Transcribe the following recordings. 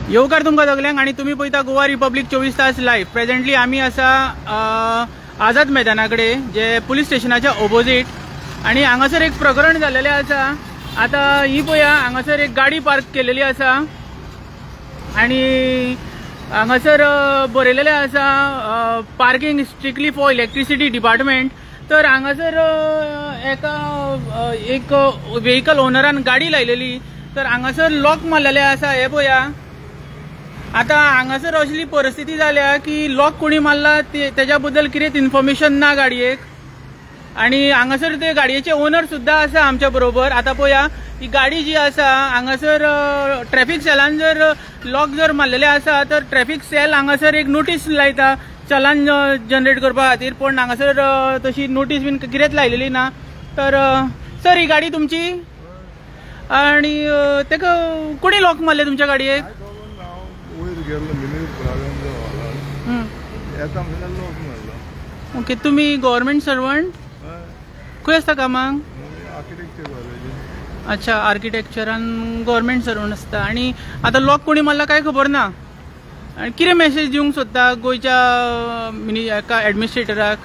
येवकार तुमकां सगल्यांक आणि तुम्ही पळयता गोवा रिपब्लीक 24 तास लायव्ह. प्रेझेंटली आमी आसा आझाद मैदाना कडेन, जे पुलीस स्टेशनाच्या ऑपोजीट. आणि हांगासर एक प्रकरण जाल्लेलें आसा. आता ही पळया, हांगासर एक गाडी पार्क केलेली आसा आणि हांगासर बरयलेलें आसा parking strictly for electricity department. तर हांगासर एक व्हेकल ओनरान गाडी लायलेली, तर हांगासर लॉक मारलेले आसा. हे पळया, आता हांगासर असली परिस्थिती जाल्या की लॉक कोणी मारला त्याच्या बद्दल कितेंच इन्फॉर्मेशन ना गाडयेक. आणि हांगासर ते गाडयेचे ओनर सुद्धा आसा आमच्या बरोबर. आता पळया, ही गाडी जी आसा हांगासर ट्रॅफिक सेलान जर लॉक जर मारलेले आसा तर ट्रॅफिक सेल हांगासर एक नोटीस लायता चलान जनरेट करपा खातीर. पण हांगासर तशी नोटीस बीन कितेंच लायलेली ना. तर सर, ही गाडी तुमची आणि तेका कोणी लॉक मारले तुमच्या गाडयेक? ओके, तुम्ही गव्हर्नमेंट सर्वंट खंय आसता कामाक? अच्छा, आर्किटेक्चरान गव्हर्नमेंट सर्वंट आसता. आणि आता लॉक कोणी मारला काय खबर ना. आणि कितें मेसेज दिवंक सोदता गोंयच्या एडमिनिस्ट्रेटराक?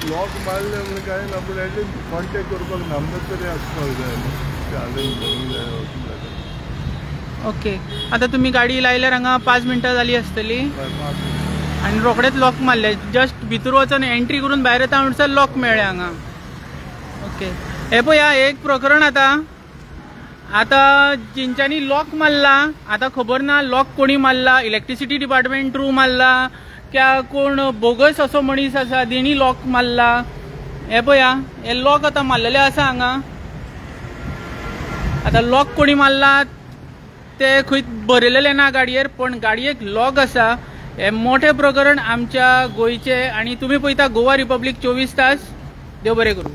लॉक मारले म्हणजे काय ना, पण एटलीस्ट कॉन्टॅक्ट करपाक नंबर तरी आसपाक जाय. ओके, आता तुम्ही गाडी लायल्यार हांगा 5 मिनटां जाली आसतली आणि रोखडेच लॉक मारले. जस्ट भितर वचून एंट्री करून भायर येता म्हणसर लॉक मेळ्ळे हांगा. ओके, हे पळया, एक प्रकरण आता जेंच्यांनी लॉक मारला, आता खबर ना लॉक कोणी मारला, इलेक्ट्रिसिटी डिपार्टमेंट थ्रू मारला क्या कोण बोगस असो मनीस आसा तेणी लॉक मारला. हे पळया, हे लॉक आता मारलेले आसा हांगा. आता लॉक कोणी मारला ते खंय बरयलेले ना गाडयेर, पण गाडयेक लॉक आसा. हे मोठे प्रकरण आमच्या गोंयचे. आणि तुम्ही पळयता गोवा रिपब्लीक 24 तास. देव बरें करूं.